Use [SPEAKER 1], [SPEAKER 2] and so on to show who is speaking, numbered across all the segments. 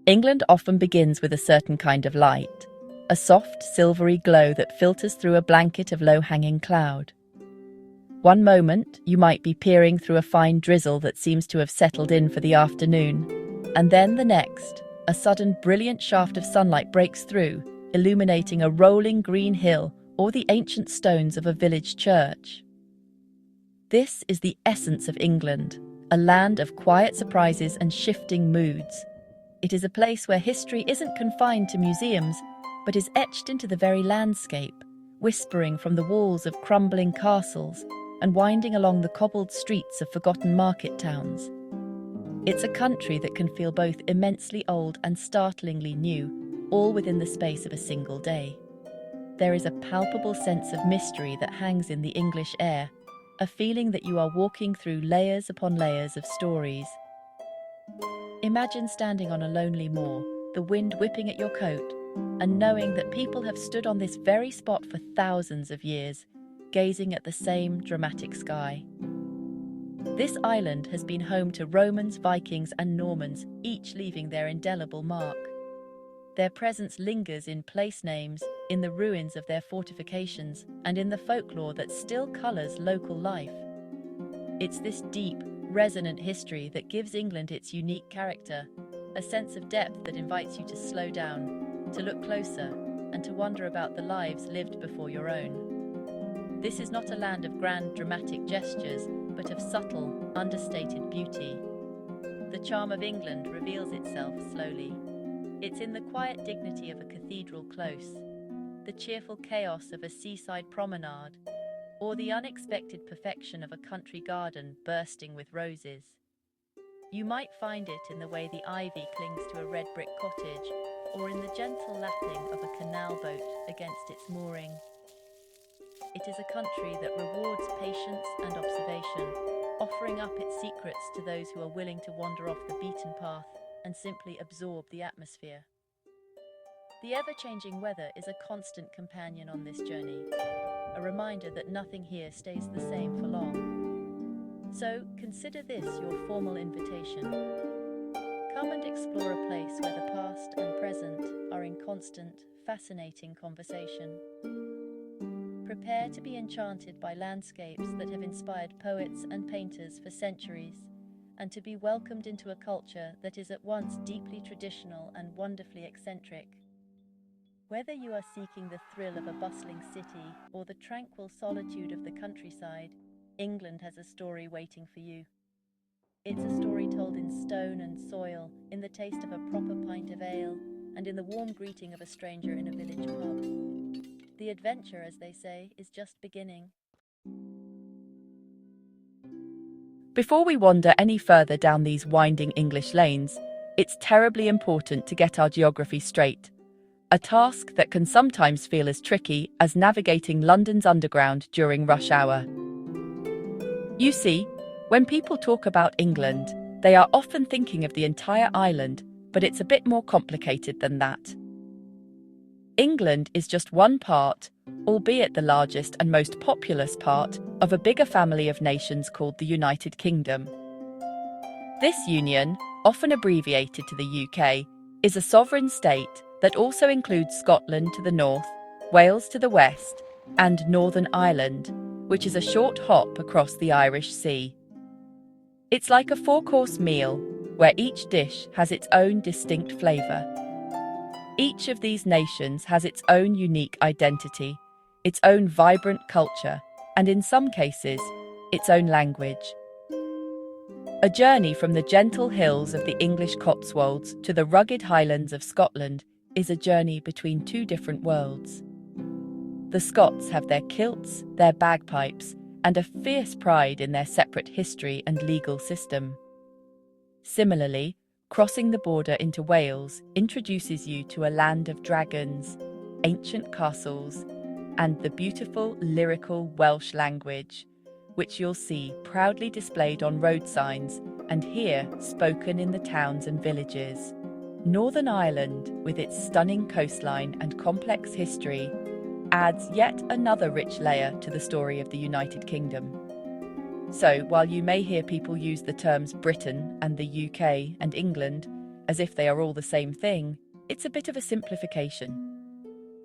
[SPEAKER 1] England often begins with a certain kind of light, a soft, silvery glow that filters through a blanket of low-hanging cloud. One moment, you might be peering through a fine drizzle that seems to have settled in for the afternoon, and then the next, a sudden brilliant shaft of sunlight breaks through, illuminating a rolling green hill or the ancient stones of a village church. This is the essence of England, a land of quiet surprises and shifting moods. It is a place where history isn't confined to museums, but is etched into the very landscape, whispering from the walls of crumbling castles and winding along the cobbled streets of forgotten market towns. It's a country that can feel both immensely old and startlingly new, all within the space of a single day. There is a palpable sense of mystery that hangs in the English air, a feeling that you are walking through layers upon layers of stories. Imagine standing on a lonely moor, the wind whipping at your coat, and knowing that people have stood on this very spot for thousands of years, gazing at the same dramatic sky. This island has been home to Romans, Vikings, and Normans, each leaving their indelible mark. Their presence lingers in place names, in the ruins of their fortifications, and in the folklore that still colours local life. It's this deep, resonant history that gives England its unique character, a sense of depth that invites you to slow down, to look closer, and to wonder about the lives lived before your own. This is not a land of grand dramatic gestures, but of subtle, understated beauty. The charm of England reveals itself slowly. It's in the quiet dignity of a cathedral close, the cheerful chaos of a seaside promenade, or the unexpected perfection of a country garden bursting with roses. You might find it in the way the ivy clings to a red brick cottage, or in the gentle lapping of a canal boat against its mooring. It is a country that rewards patience and observation, offering up its secrets to those who are willing to wander off the beaten path and simply absorb the atmosphere. The ever-changing weather is a constant companion on this journey, a reminder that nothing here stays the same for long. So, consider this your formal invitation. Come and explore a place where the past and present are in constant, fascinating conversation. Prepare to be enchanted by landscapes that have inspired poets and painters for centuries, and to be welcomed into a culture that is at once deeply traditional and wonderfully eccentric. Whether you are seeking the thrill of a bustling city or the tranquil solitude of the countryside, England has a story waiting for you. It's a story told in stone and soil, in the taste of a proper pint of ale, and in the warm greeting of a stranger in a village pub. The adventure, as they say, is just beginning. Before we wander any further down these winding English lanes, it's terribly important to get our geography straight. A task that can sometimes feel as tricky as navigating London's underground during rush hour. You see, when people talk about England, they are often thinking of the entire island, but it's a bit more complicated than that. England is just one part, albeit the largest and most populous part, of a bigger family of nations called the United Kingdom. This union, often abbreviated to the UK, is a sovereign state that also includes Scotland to the north, Wales to the west, and Northern Ireland, which is a short hop across the Irish Sea. It's like a four-course meal, where each dish has its own distinct flavour. Each of these nations has its own unique identity, its own vibrant culture, and in some cases, its own language. A journey from the gentle hills of the English Cotswolds to the rugged highlands of Scotland is a journey between two different worlds. The Scots have their kilts, their bagpipes, and a fierce pride in their separate history and legal system. Similarly, crossing the border into Wales introduces you to a land of dragons, ancient castles, and the beautiful, lyrical Welsh language, which you'll see proudly displayed on road signs and hear spoken in the towns and villages. Northern Ireland, with its stunning coastline and complex history, adds yet another rich layer to the story of the United Kingdom. So, while you may hear people use the terms Britain and the UK and England, as if they are all the same thing, it's a bit of a simplification.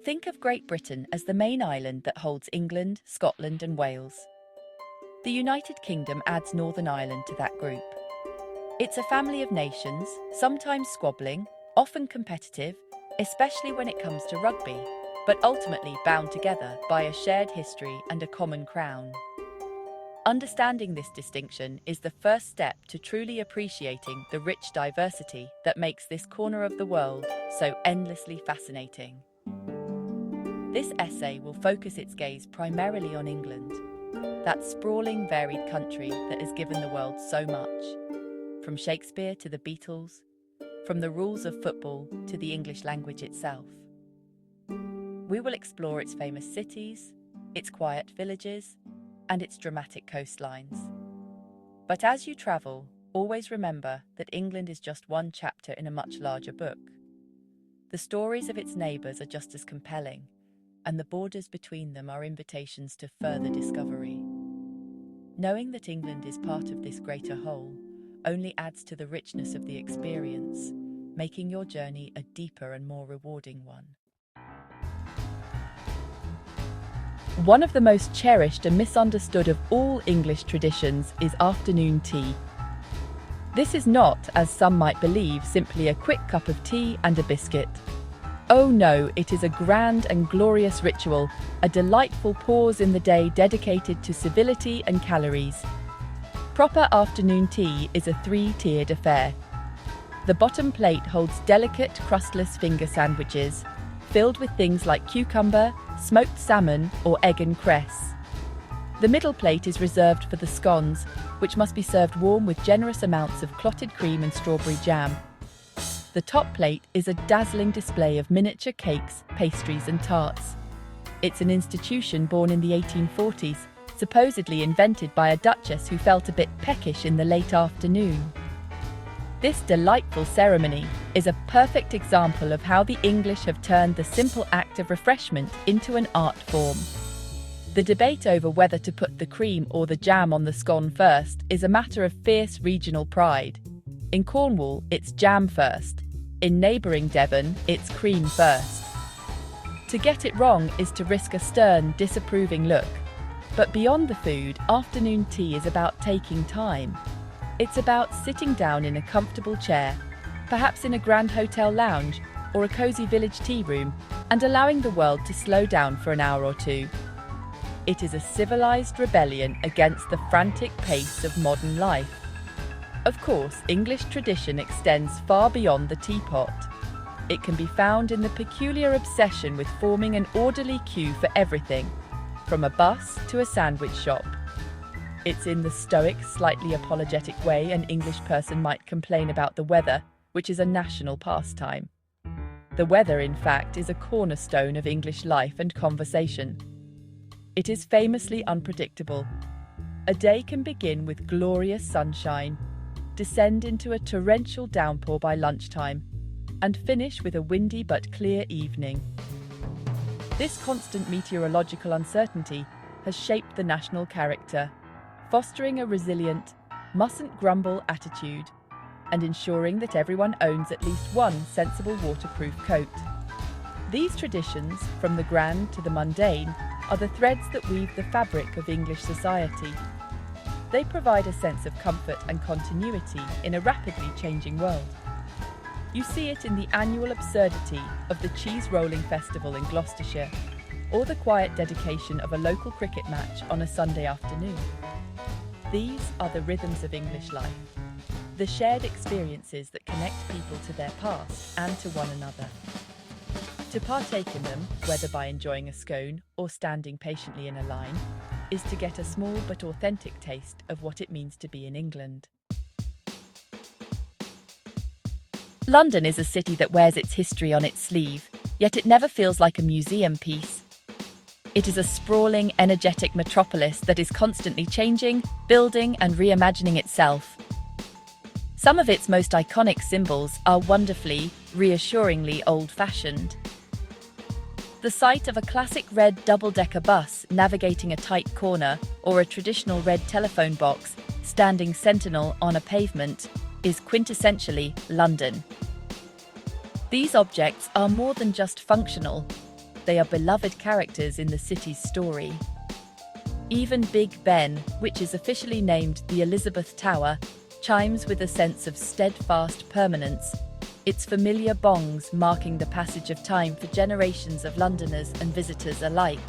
[SPEAKER 1] Think of Great Britain as the main island that holds England, Scotland, and Wales. The United Kingdom adds Northern Ireland to that group. It's a family of nations, sometimes squabbling, often competitive, especially when it comes to rugby, but ultimately bound together by a shared history and a common crown. Understanding this distinction is the first step to truly appreciating the rich diversity that makes this corner of the world so endlessly fascinating. This essay will focus its gaze primarily on England, that sprawling, varied country that has given the world so much. From Shakespeare to the Beatles, from the rules of football to the English language itself. We will explore its famous cities, its quiet villages, and its dramatic coastlines. But as you travel, always remember that England is just one chapter in a much larger book. The stories of its neighbours are just as compelling, and the borders between them are invitations to further discovery. Knowing that England is part of this greater whole only adds to the richness of the experience, making your journey a deeper and more rewarding one. One of the most cherished and misunderstood of all English traditions is afternoon tea. This is not, as some might believe, simply a quick cup of tea and a biscuit. Oh no, it is a grand and glorious ritual, a delightful pause in the day dedicated to civility and calories. Proper afternoon tea is a three-tiered affair. The bottom plate holds delicate, crustless finger sandwiches, filled with things like cucumber, smoked salmon, or egg and cress. The middle plate is reserved for the scones, which must be served warm with generous amounts of clotted cream and strawberry jam. The top plate is a dazzling display of miniature cakes, pastries, and tarts. It's an institution born in the 1840s, supposedly invented by a duchess who felt a bit peckish in the late afternoon. This delightful ceremony is a perfect example of how the English have turned the simple act of refreshment into an art form. The debate over whether to put the cream or the jam on the scone first is a matter of fierce regional pride. In Cornwall, it's jam first. In neighbouring Devon, it's cream first. To get it wrong is to risk a stern, disapproving look. But beyond the food, afternoon tea is about taking time. It's about sitting down in a comfortable chair, perhaps in a grand hotel lounge or a cosy village tea room, and allowing the world to slow down for an hour or two. It is a civilized rebellion against the frantic pace of modern life. Of course, English tradition extends far beyond the teapot. It can be found in the peculiar obsession with forming an orderly queue for everything, from a bus to a sandwich shop. It's in the stoic, slightly apologetic way an English person might complain about the weather, which is a national pastime. The weather, in fact, is a cornerstone of English life and conversation. It is famously unpredictable. A day can begin with glorious sunshine, descend into a torrential downpour by lunchtime, and finish with a windy but clear evening. This constant meteorological uncertainty has shaped the national character, fostering a resilient, mustn't-grumble attitude, and ensuring that everyone owns at least one sensible waterproof coat. These traditions, from the grand to the mundane, are the threads that weave the fabric of English society. They provide a sense of comfort and continuity in a rapidly changing world. You see it in the annual absurdity of the cheese rolling festival in Gloucestershire, or the quiet dedication of a local cricket match on a Sunday afternoon. These are the rhythms of English life, the shared experiences that connect people to their past and to one another. To partake in them, whether by enjoying a scone or standing patiently in a line, is to get a small but authentic taste of what it means to be in England. London is a city that wears its history on its sleeve, yet it never feels like a museum piece. It is a sprawling, energetic metropolis that is constantly changing, building, and reimagining itself. Some of its most iconic symbols are wonderfully, reassuringly old-fashioned. The sight of a classic red double-decker bus navigating a tight corner or a traditional red telephone box standing sentinel on a pavement is quintessentially London. These objects are more than just functional. They are beloved characters in the city's story. Even Big Ben, which is officially named the Elizabeth Tower, chimes with a sense of steadfast permanence, its familiar bongs marking the passage of time for generations of Londoners and visitors alike.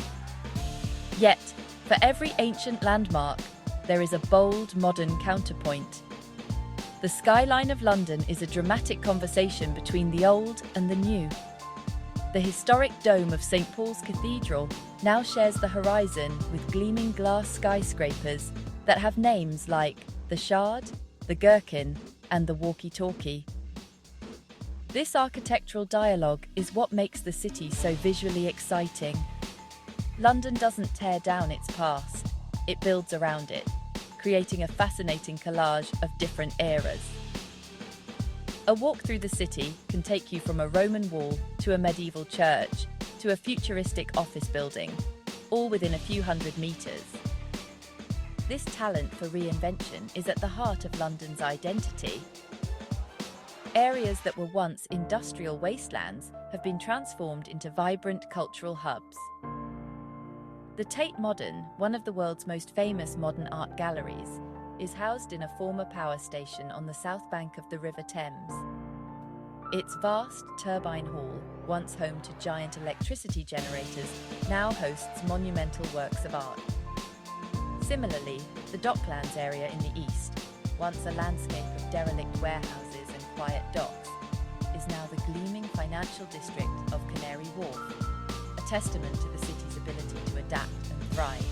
[SPEAKER 1] Yet, for every ancient landmark, there is a bold modern counterpoint. The skyline of London is a dramatic conversation between the old and the new. The historic dome of St. Paul's Cathedral now shares the horizon with gleaming glass skyscrapers that have names like the Shard, the Gherkin, and the Walkie-Talkie. This architectural dialogue is what makes the city so visually exciting. London doesn't tear down its past, it builds around it, creating a fascinating collage of different eras. A walk through the city can take you from a Roman wall to a medieval church to a futuristic office building, all within a few hundred meters. This talent for reinvention is at the heart of London's identity. Areas that were once industrial wastelands have been transformed into vibrant cultural hubs. The Tate Modern, one of the world's most famous modern art galleries, is housed in a former power station on the south bank of the River Thames. Its vast turbine hall, once home to giant electricity generators, now hosts monumental works of art. Similarly, the Docklands area in the east, once a landscape of derelict warehouses and quiet docks, is now the gleaming financial district of Canary Wharf, a testament to the city's ability to adapt and thrive.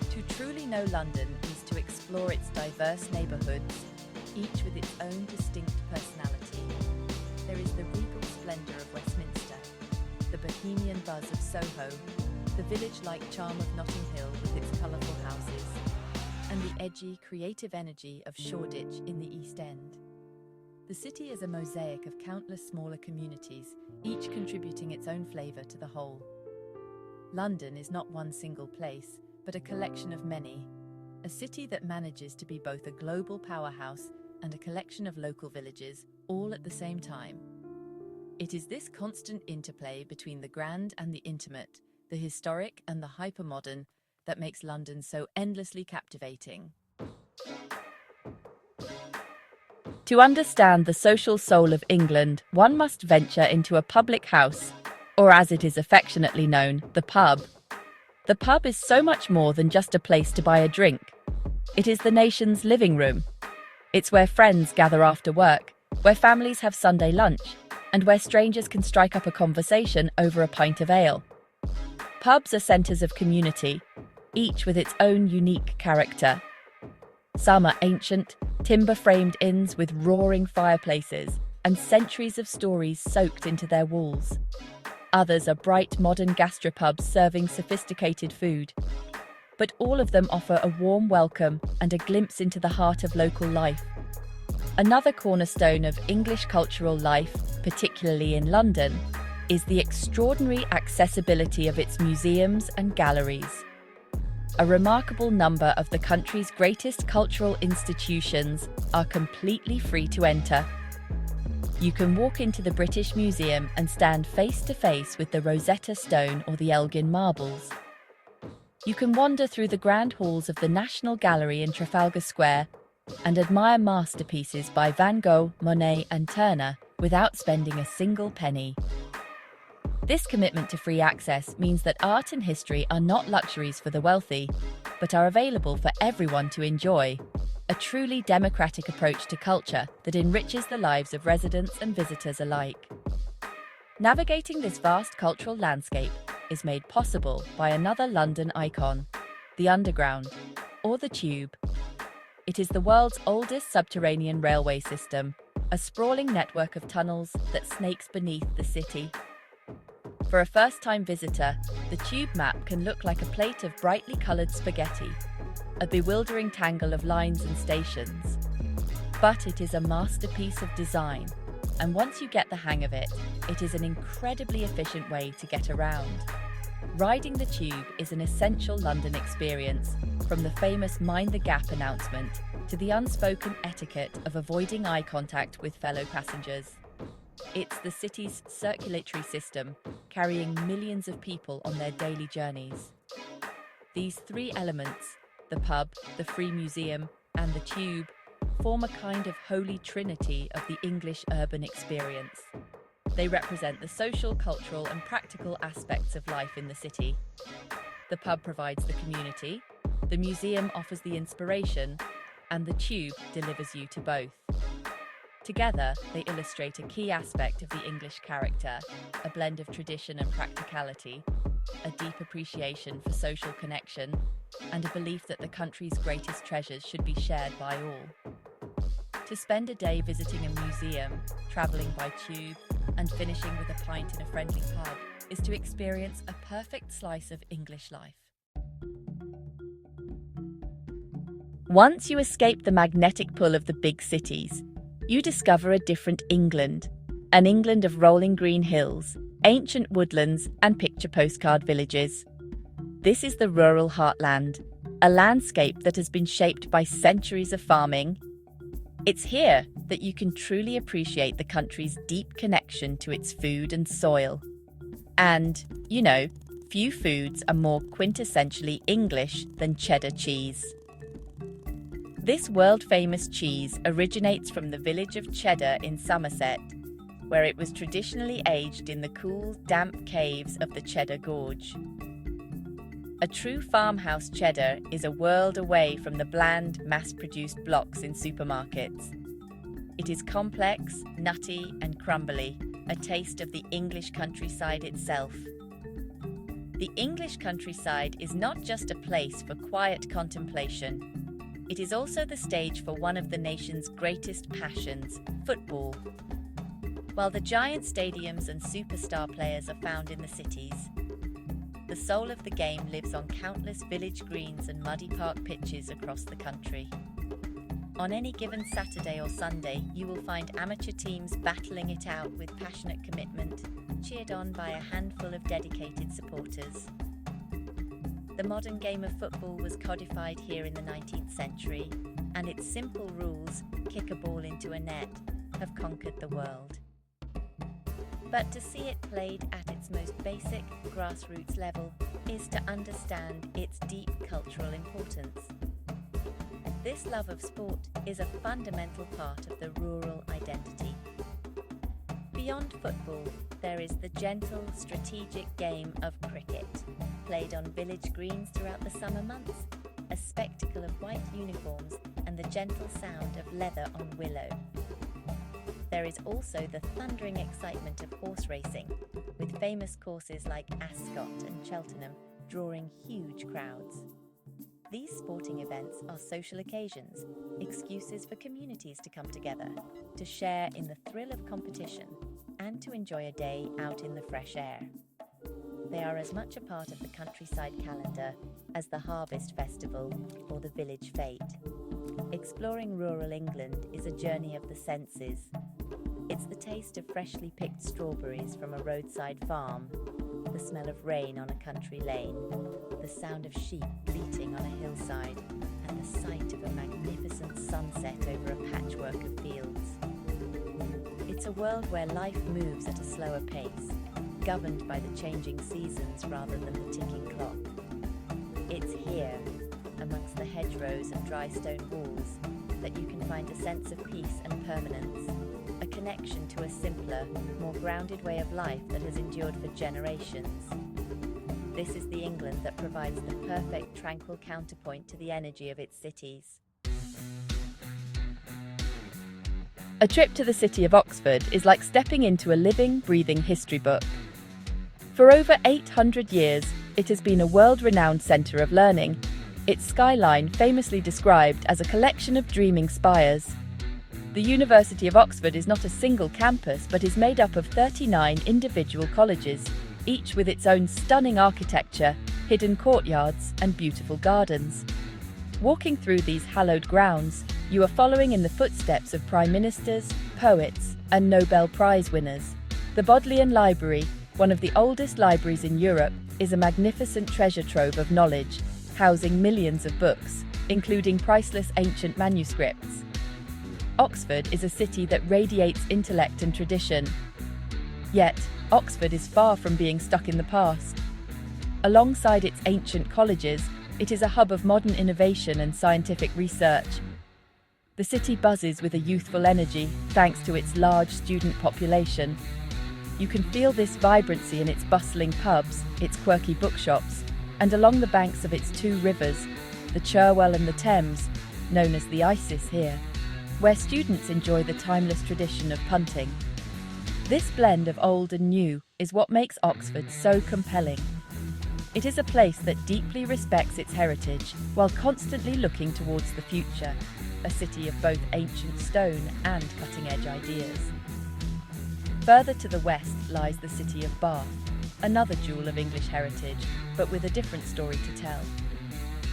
[SPEAKER 1] To truly know London is to explore its diverse neighbourhoods, each with its own distinct personality. There is the regal splendour of Westminster, the bohemian buzz of Soho, the village-like charm of Notting Hill with its colourful houses, and the edgy, creative energy of Shoreditch in the East End. The city is a mosaic of countless smaller communities, each contributing its own flavour to the whole. London is not one single place, but a collection of many, a city that manages to be both a global powerhouse and a collection of local villages, all at the same time. It is this constant interplay between the grand and the intimate, the historic and the hypermodern, that makes London so endlessly captivating. To understand the social soul of England, one must venture into a public house, or as it is affectionately known, the pub. The pub is so much more than just a place to buy a drink. It is the nation's living room. It's where friends gather after work, where families have Sunday lunch, and where strangers can strike up a conversation over a pint of ale. Pubs are centres of community, each with its own unique character. Some are ancient, timber-framed inns with roaring fireplaces and centuries of stories soaked into their walls. Others are bright modern gastropubs serving sophisticated food. But all of them offer a warm welcome and a glimpse into the heart of local life. Another cornerstone of English cultural life, particularly in London, is the extraordinary accessibility of its museums and galleries. A remarkable number of the country's greatest cultural institutions are completely free to enter. You can walk into the British Museum and stand face to face with the Rosetta Stone or the Elgin Marbles. You can wander through the grand halls of the National Gallery in Trafalgar Square and admire masterpieces by Van Gogh, Monet and Turner without spending a single penny. This commitment to free access means that art and history are not luxuries for the wealthy, but are available for everyone to enjoy. A truly democratic approach to culture that enriches the lives of residents and visitors alike. Navigating this vast cultural landscape is made possible by another London icon, the Underground, or the Tube. It is the world's oldest subterranean railway system, a sprawling network of tunnels that snakes beneath the city. For a first-time visitor, the Tube map can look like a plate of brightly coloured spaghetti, a bewildering tangle of lines and stations. But it is a masterpiece of design, and once you get the hang of it, it is an incredibly efficient way to get around. Riding the Tube is an essential London experience, from the famous Mind the Gap announcement to the unspoken etiquette of avoiding eye contact with fellow passengers. It's the city's circulatory system, carrying millions of people on their daily journeys. These three elements, the pub, the free museum, and the tube, form a kind of holy trinity of the English urban experience. They represent the social, cultural, and practical aspects of life in the city. The pub provides the community, the museum offers the inspiration, and the tube delivers you to both. Together, they illustrate a key aspect of the English character, a blend of tradition and practicality, a deep appreciation for social connection, and a belief that the country's greatest treasures should be shared by all. To spend a day visiting a museum, travelling by tube, and finishing with a pint in a friendly pub is to experience a perfect slice of English life. Once you escape the magnetic pull of the big cities, you discover a different England, an England of rolling green hills, ancient woodlands, and picture postcard villages. This is the rural heartland, a landscape that has been shaped by centuries of farming. It's here that you can truly appreciate the country's deep connection to its food and soil. And, few foods are more quintessentially English than cheddar cheese. This world-famous cheese originates from the village of Cheddar in Somerset, where it was traditionally aged in the cool, damp caves of the Cheddar Gorge. A true farmhouse cheddar is a world away from the bland, mass-produced blocks in supermarkets. It is complex, nutty, and crumbly, a taste of the English countryside itself. The English countryside is not just a place for quiet contemplation. It is also the stage for one of the nation's greatest passions, football. While the giant stadiums and superstar players are found in the cities, the soul of the game lives on countless village greens and muddy park pitches across the country. On any given Saturday or Sunday, you will find amateur teams battling it out with passionate commitment, cheered on by a handful of dedicated supporters. The modern game of football was codified here in the 19th century, and its simple rules, kick a ball into a net, have conquered the world. But to see it played at its most basic, grassroots level is to understand its deep cultural importance. This love of sport is a fundamental part of the rural identity. Beyond football, there is the gentle, strategic game of cricket, played on village greens throughout the summer months, a spectacle of white uniforms and the gentle sound of leather on willow. There is also the thundering excitement of horse racing, with famous courses like Ascot and Cheltenham drawing huge crowds. These sporting events are social occasions, excuses for communities to come together, to share in the thrill of competition, and to enjoy a day out in the fresh air. They are as much a part of the countryside calendar as the harvest festival or the village fete. Exploring rural England is a journey of the senses. It's the taste of freshly picked strawberries from a roadside farm, the smell of rain on a country lane, the sound of sheep bleating on a hillside, and the sight of a magnificent sunset over a patchwork of fields. It's a world where life moves at a slower pace, governed by the changing seasons rather than the ticking clock. It's here, amongst the hedgerows and dry stone walls, that you can find a sense of peace and permanence, a connection to a simpler, more grounded way of life that has endured for generations. This is the England that provides the perfect tranquil counterpoint to the energy of its cities. A trip to the city of Oxford is like stepping into a living, breathing history book. For over 800 years, it has been a world-renowned centre of learning, its skyline famously described as a collection of dreaming spires. The University of Oxford is not a single campus, but is made up of 39 individual colleges, each with its own stunning architecture, hidden courtyards, and beautiful gardens. Walking through these hallowed grounds, you are following in the footsteps of prime ministers, poets, and Nobel Prize winners. The Bodleian Library, one of the oldest libraries in Europe, is a magnificent treasure trove of knowledge, housing millions of books, including priceless ancient manuscripts. Oxford is a city that radiates intellect and tradition. Yet, Oxford is far from being stuck in the past. Alongside its ancient colleges, it is a hub of modern innovation and scientific research. The city buzzes with a youthful energy thanks to its large student population. You can feel this vibrancy in its bustling pubs, its quirky bookshops, and along the banks of its two rivers, the Cherwell and the Thames, known as the Isis here, where students enjoy the timeless tradition of punting. This blend of old and new is what makes Oxford so compelling. It is a place that deeply respects its heritage while constantly looking towards the future, a city of both ancient stone and cutting-edge ideas. Further to the west lies the city of Bath, another jewel of English heritage, but with a different story to tell.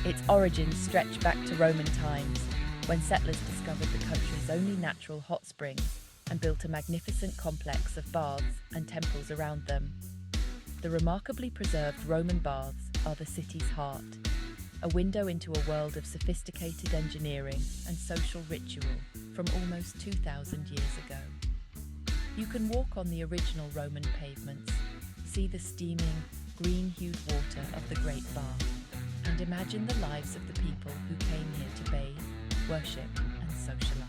[SPEAKER 1] Its origins stretch back to Roman times, when settlers discovered the country's only natural hot springs and built a magnificent complex of baths and temples around them. The remarkably preserved Roman baths are the city's heart, a window into a world of sophisticated engineering and social ritual from almost 2,000 years ago. You can walk on the original Roman pavements, see the steaming, green-hued water of the Great Bath, and imagine the lives of the people who came here to bathe, worship, and socialise.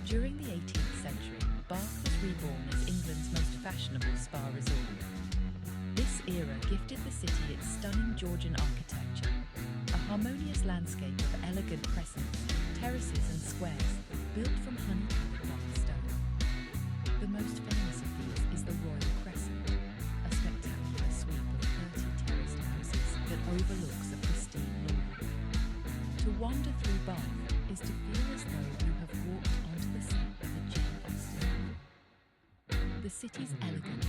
[SPEAKER 1] During the 18th century, Bath was reborn as England's most fashionable spa resort. This era gifted the city its stunning Georgian architecture, a harmonious landscape of elegant crescents, terraces and squares built from honey-coloured bath stone. The most famous of these is the Royal Crescent, a spectacular sweep of 30 terraced houses that overlooks a pristine lawn. To wander through Bath is to feel as though you have walked onto the set of a Jane Austen novel. The city's elegance,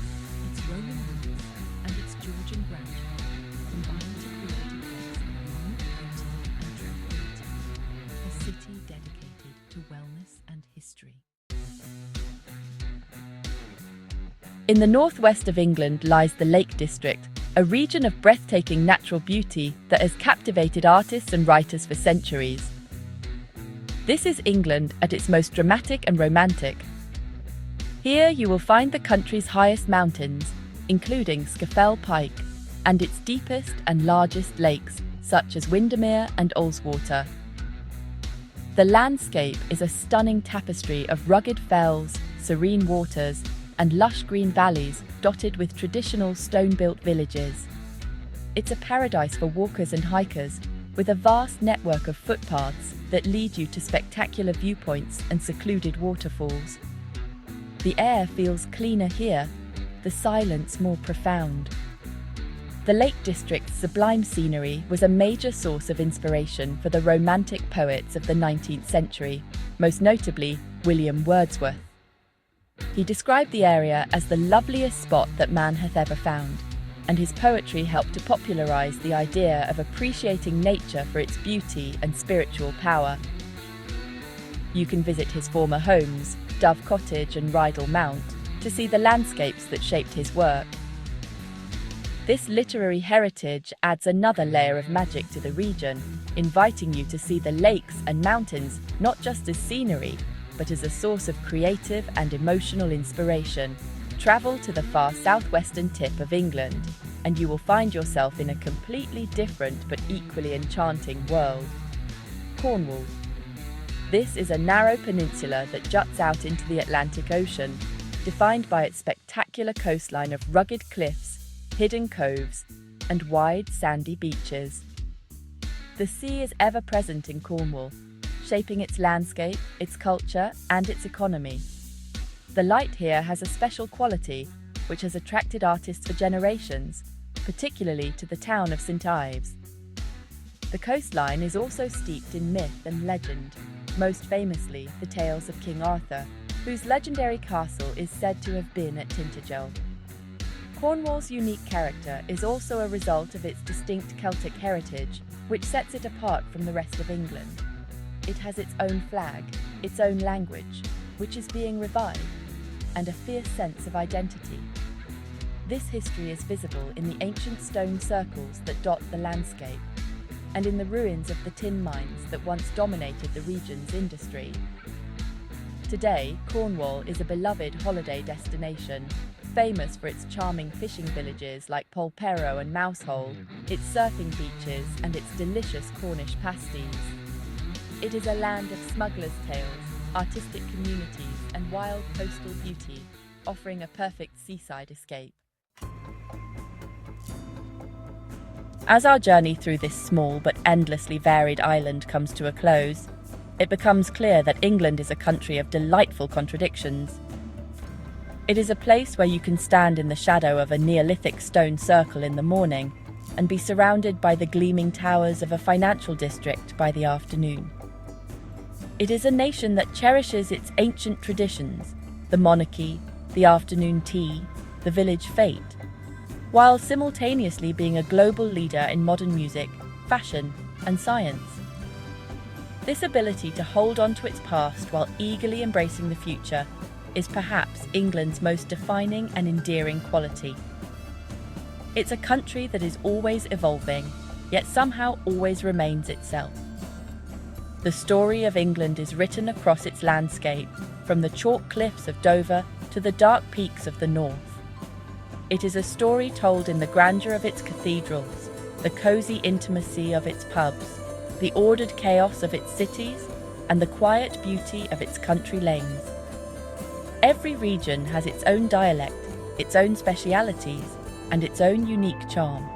[SPEAKER 1] its Roman roots, and its Georgian grandeur combine to create a place of unique beauty and tranquility, a city dedicated to wellness and history. In the northwest of England lies the Lake District, a region of breathtaking natural beauty that has captivated artists and writers for centuries. This is England at its most dramatic and romantic. Here you will find the country's highest mountains, including Scafell Pike, and its deepest and largest lakes, such as Windermere and Ullswater. The landscape is a stunning tapestry of rugged fells, serene waters, and lush green valleys dotted with traditional stone-built villages. It's a paradise for walkers and hikers, with a vast network of footpaths that lead you to spectacular viewpoints and secluded waterfalls. The air feels cleaner here, the silence more profound. The Lake District's sublime scenery was a major source of inspiration for the Romantic poets of the 19th century, most notably William Wordsworth. He described the area as the loveliest spot that man hath ever found, and his poetry helped to popularise the idea of appreciating nature for its beauty and spiritual power. You can visit his former homes, Dove Cottage and Rydal Mount, to see the landscapes that shaped his work. This literary heritage adds another layer of magic to the region, inviting you to see the lakes and mountains not just as scenery, but as a source of creative and emotional inspiration. Travel to the far southwestern tip of England, and you will find yourself in a completely different but equally enchanting world. Cornwall. This is a narrow peninsula that juts out into the Atlantic Ocean, defined by its spectacular coastline of rugged cliffs, hidden coves, and wide sandy beaches. The sea is ever present in Cornwall, shaping its landscape, its culture, and its economy. The light here has a special quality which has attracted artists for generations, particularly to the town of St Ives. The coastline is also steeped in myth and legend, most famously the tales of King Arthur, whose legendary castle is said to have been at Tintagel. Cornwall's unique character is also a result of its distinct Celtic heritage, which sets it apart from the rest of England. It has its own flag, its own language, which is being revived, and a fierce sense of identity. This history is visible in the ancient stone circles that dot the landscape, and in the ruins of the tin mines that once dominated the region's industry. Today, Cornwall is a beloved holiday destination, famous for its charming fishing villages like Polperro and Mousehole, its surfing beaches, and its delicious Cornish pasties. It is a land of smugglers' tales, artistic communities, and wild coastal beauty, offering a perfect seaside escape. As our journey through this small but endlessly varied island comes to a close, it becomes clear that England is a country of delightful contradictions. It is a place where you can stand in the shadow of a Neolithic stone circle in the morning and be surrounded by the gleaming towers of a financial district by the afternoon. It is a nation that cherishes its ancient traditions, the monarchy, the afternoon tea, the village fete, while simultaneously being a global leader in modern music, fashion, and science. This ability to hold on to its past while eagerly embracing the future is perhaps England's most defining and endearing quality. It's a country that is always evolving, yet somehow always remains itself. The story of England is written across its landscape, from the chalk cliffs of Dover to the dark peaks of the north. It is a story told in the grandeur of its cathedrals, the cosy intimacy of its pubs, the ordered chaos of its cities, and the quiet beauty of its country lanes. Every region has its own dialect, its own specialities, and its own unique charm.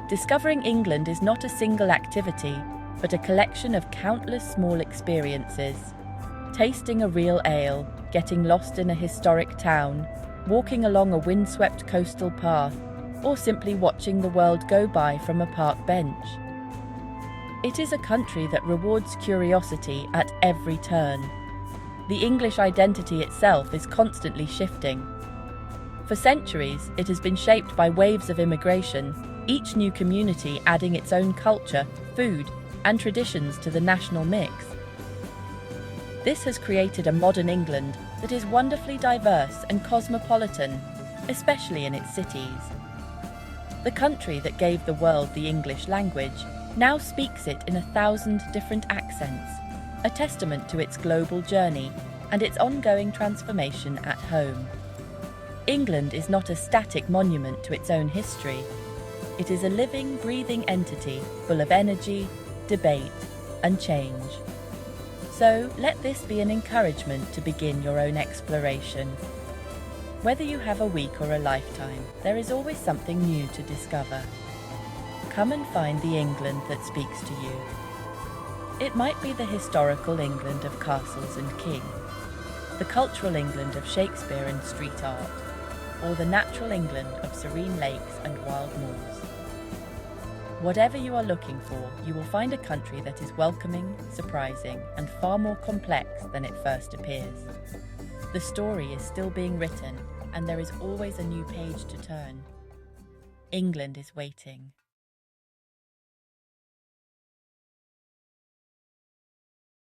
[SPEAKER 1] Discovering England is not a single activity, but a collection of countless small experiences. Tasting a real ale, getting lost in a historic town, walking along a windswept coastal path, or simply watching the world go by from a park bench. It is a country that rewards curiosity at every turn. The English identity itself is constantly shifting. For centuries, it has been shaped by waves of immigration, each new community adding its own culture, food, and traditions to the national mix. This has created a modern England that is wonderfully diverse and cosmopolitan, especially in its cities. The country that gave the world the English language now speaks it in 1,000 different accents, a testament to its global journey and its ongoing transformation at home. England is not a static monument to its own history. It is a living, breathing entity full of energy, debate, and change. So let this be an encouragement to begin your own exploration. Whether you have a week or a lifetime, there is always something new to discover. Come and find the England that speaks to you. It might be the historical England of castles and kings, the cultural England of Shakespeare and street art, or the natural England of serene lakes and wild moors. Whatever you are looking for, you will find a country that is welcoming, surprising, and far more complex than it first appears. The story is still being written, and there is always a new page to turn. England is waiting.